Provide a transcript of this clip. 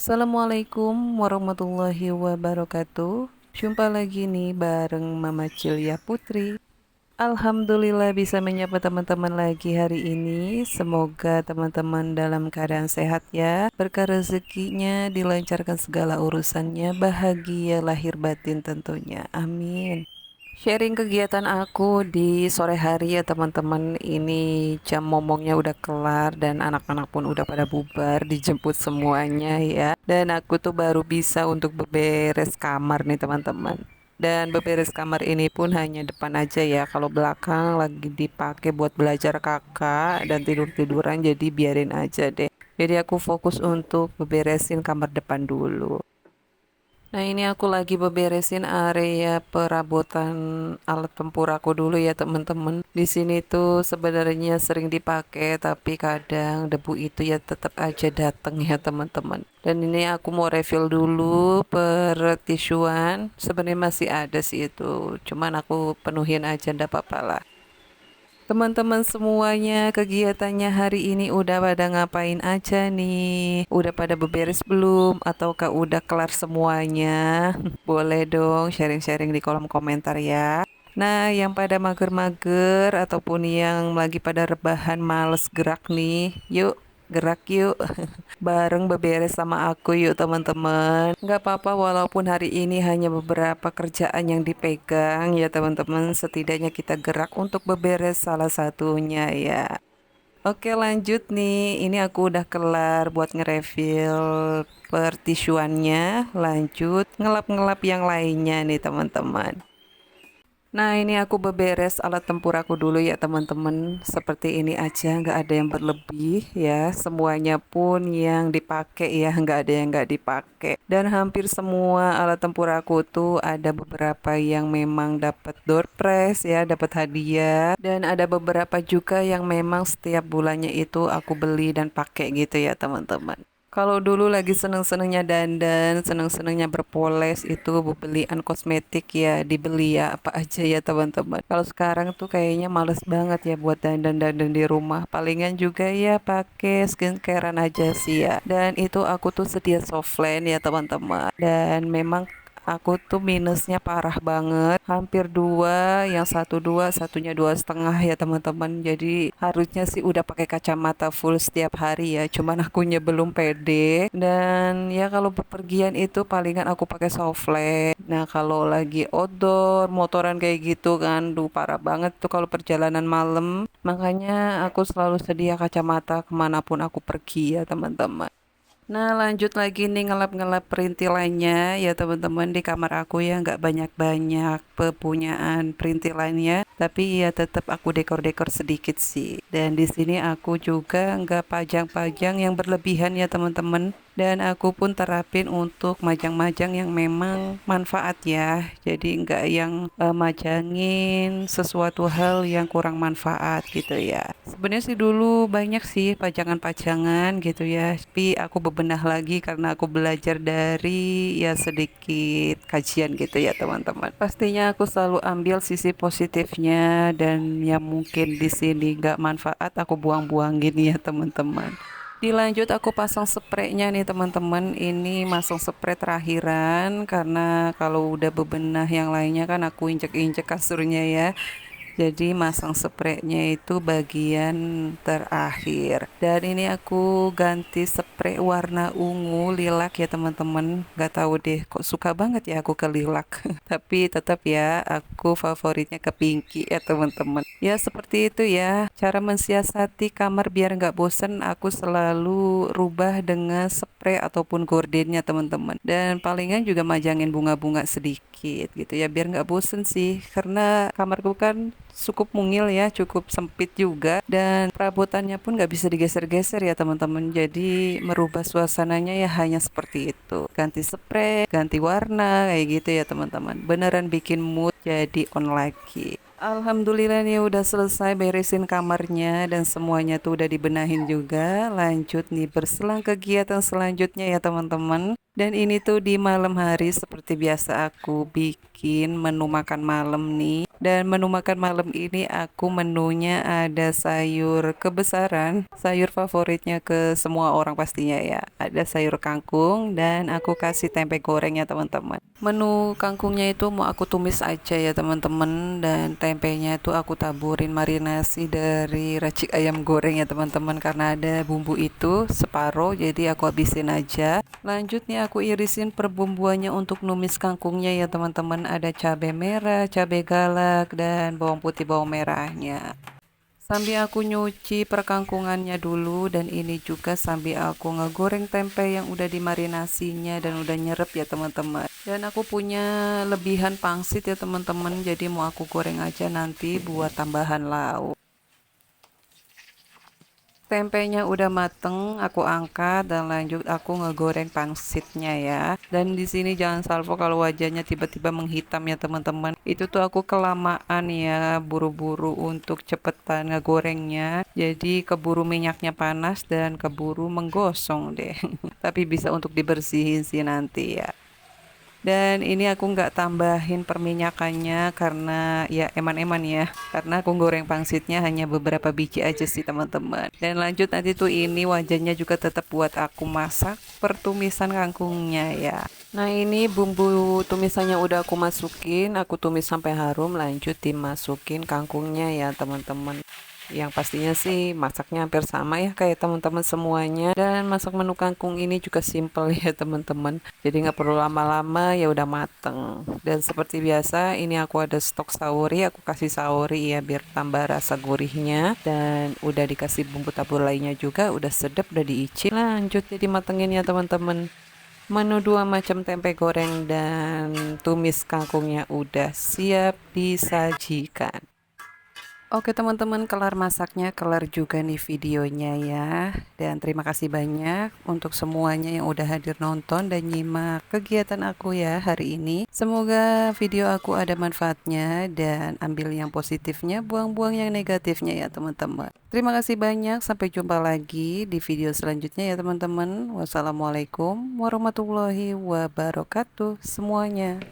Assalamualaikum warahmatullahi wabarakatuh. Jumpa lagi nih bareng Mama Cilia Putri. Alhamdulillah bisa menyapa teman-teman lagi hari ini. Semoga teman-teman dalam keadaan sehat ya. Berkah rezekinya, dilancarkan segala urusannya, bahagia lahir batin tentunya. Amin. Sharing kegiatan aku di sore hari ya teman-teman. Ini jam momongnya udah kelar dan anak-anak pun udah pada bubar, dijemput semuanya ya. Dan aku tuh baru bisa untuk beberes kamar nih teman-teman. Dan beberes kamar ini pun hanya depan aja ya. Kalau belakang lagi dipakai buat belajar kakak dan tidur-tiduran, jadi biarin aja deh. Jadi aku fokus untuk beberesin kamar depan dulu. Nah ini aku lagi beberesin area perabotan alat tempur aku dulu ya teman-teman. Di sini tuh sebenarnya sering dipakai tapi kadang debu itu ya tetap aja datang ya teman-teman. Dan ini aku mau refill dulu per tisuan. Sebenarnya masih ada sih itu. Cuman aku penuhin aja ndak apa-apa lah. Teman-teman semuanya, kegiatannya hari ini udah pada ngapain aja nih? Udah pada beberes belum? Ataukah udah kelar semuanya? Boleh dong sharing-sharing di kolom komentar ya. Nah, yang pada mager-mager ataupun yang lagi pada rebahan males gerak nih, yuk gerak yuk. Bareng beberes sama aku yuk teman-teman. Nggak apa-apa walaupun hari ini hanya beberapa kerjaan yang dipegang ya teman-teman. Setidaknya kita gerak untuk beberes salah satunya ya. Oke lanjut nih. Ini aku udah kelar buat nge-refill pertisuannya. Lanjut ngelap-ngelap yang lainnya nih teman-teman. Nah ini aku beberes alat tempur aku dulu ya teman-teman. Seperti ini aja, nggak ada yang berlebih ya. Semuanya pun yang dipakai ya, nggak ada yang nggak dipakai. Dan hampir semua alat tempur aku tuh ada beberapa yang memang dapat door prize ya, dapat hadiah. Dan ada beberapa juga yang memang setiap bulannya itu aku beli dan pakai gitu ya teman-teman. Kalau dulu lagi seneng-senengnya dandan, seneng-senengnya berpoles itu belian kosmetik ya, dibeli ya apa aja ya teman-teman. Kalau sekarang tuh kayaknya males banget ya buat dandan-dandan di rumah. Palingan juga ya pakai skincarean aja sih ya. Dan itu aku tuh sedia softline ya teman-teman. Dan memang aku tuh minusnya parah banget, hampir dua, yang satu dua, satunya dua setengah ya teman-teman. Jadi harusnya sih udah pakai kacamata full setiap hari ya, cuman akunya belum pede. Dan ya kalau bepergian itu palingan aku pakai softlens. Nah kalau lagi outdoor, motoran kayak gitu kan, duh parah banget tuh kalau perjalanan malam. Makanya aku selalu sedia kacamata kemanapun aku pergi ya teman-teman. Nah lanjut lagi nih ngelap-ngelap perintilannya ya teman-teman di kamar aku ya nggak banyak-banyak pepunyaan perintilannya tapi ya tetap aku dekor-dekor sedikit sih dan di sini aku juga nggak pajang-pajang yang berlebihan ya teman-teman dan aku pun terapin untuk majang-majang yang memang manfaat ya jadi nggak yang majangin sesuatu hal yang kurang manfaat gitu ya sebenarnya sih dulu banyak sih pajangan-pajangan gitu ya tapi aku bebenah lagi karena aku belajar dari ya sedikit kajian gitu ya teman-teman pastinya aku selalu ambil sisi positifnya dan yang mungkin di sini nggak manfaat aku buang-buangin ya teman-teman. Dilanjut aku pasang spraynya nih teman-teman. Ini masang spray terakhiran karena kalau udah bebenah yang lainnya kan aku injek-injek kasurnya ya. Jadi masang spraynya itu bagian terakhir. Dan ini aku ganti spray warna ungu lilac ya teman-teman. Gak tahu deh kok suka banget ya aku ke lilac. Tapi tetap ya aku favoritnya ke pinky ya teman-teman. Ya seperti itu ya. Cara mensiasati kamar biar nggak bosen aku selalu rubah dengan spray ataupun gordennya teman-teman. Dan palingan juga majangin bunga-bunga sedikit gitu ya biar nggak bosen sih. Karena kamarku kan cukup mungil ya, cukup sempit juga dan perabotannya pun nggak bisa digeser-geser ya teman-teman. Jadi merubah suasananya ya hanya seperti itu. Ganti spray, ganti warna kayak gitu ya teman-teman. Beneran bikin mood jadi on lagi. Alhamdulillah nih udah selesai beresin kamarnya dan semuanya tuh udah dibenahin juga. Lanjut nih berselang kegiatan selanjutnya ya teman-teman. Dan ini tuh di malam hari seperti biasa aku bikin menu makan malam nih. Dan menu makan malam ini aku menunya ada sayur kebesaran, sayur favoritnya ke semua orang pastinya ya. Ada sayur kangkung dan aku kasih tempe goreng ya teman-teman. Menu kangkungnya itu mau aku tumis aja ya teman-teman, dan tempenya itu aku taburin marinasi dari racik ayam goreng ya teman-teman, karena ada bumbu itu separuh jadi aku habisin aja. Lanjut nih aku irisin perbumbuannya untuk numis kangkungnya ya teman-teman. Ada cabai merah, cabai galak, dan bawang putih bawang merahnya. Sambil aku nyuci perkangkungannya dulu, dan ini juga sambil aku ngegoreng tempe yang udah dimarinasinya dan udah nyerep ya teman-teman. Dan aku punya lebihan pangsit ya teman-teman, jadi mau aku goreng aja nanti buat tambahan lauk. Tempenya udah mateng, aku angkat dan lanjut aku ngegoreng pangsitnya ya. Dan di sini jangan salvo kalau wajahnya tiba-tiba menghitam ya teman-teman. Itu tuh aku kelamaan ya, buru-buru untuk cepetan ngegorengnya. Jadi keburu minyaknya panas dan keburu menggosong deh. Tapi bisa untuk dibersihin sih nanti ya. Dan ini aku nggak tambahin perminyakannya karena ya eman-eman ya. Karena aku goreng pangsitnya hanya beberapa biji aja sih teman-teman. Dan lanjut nanti tuh ini wajannya juga tetap buat aku masak pertumisan kangkungnya ya. Nah ini bumbu tumisannya udah aku tumis sampai harum, lanjut dimasukin kangkungnya ya teman-teman. Yang pastinya sih masaknya hampir sama ya kayak teman-teman semuanya, dan masak menu kangkung ini juga simple ya teman-teman, jadi nggak perlu lama-lama ya udah mateng. Dan seperti biasa ini aku ada stok sauri, aku kasih sauri ya biar tambah rasa gurihnya, dan udah dikasih bumbu tabur lainnya juga udah sedap, udah diicip. Lanjut jadi matengin ya teman-teman. Menu dua macam tempe goreng dan tumis kangkungnya udah siap disajikan. Oke teman-teman, kelar masaknya, kelar juga nih videonya ya. Dan terima kasih banyak untuk semuanya yang udah hadir nonton dan nyimak kegiatan aku ya hari ini. Semoga video aku ada manfaatnya, dan ambil yang positifnya, buang-buang yang negatifnya ya teman-teman. Terima kasih banyak, sampai jumpa lagi di video selanjutnya ya teman-teman. Wassalamualaikum warahmatullahi wabarakatuh semuanya.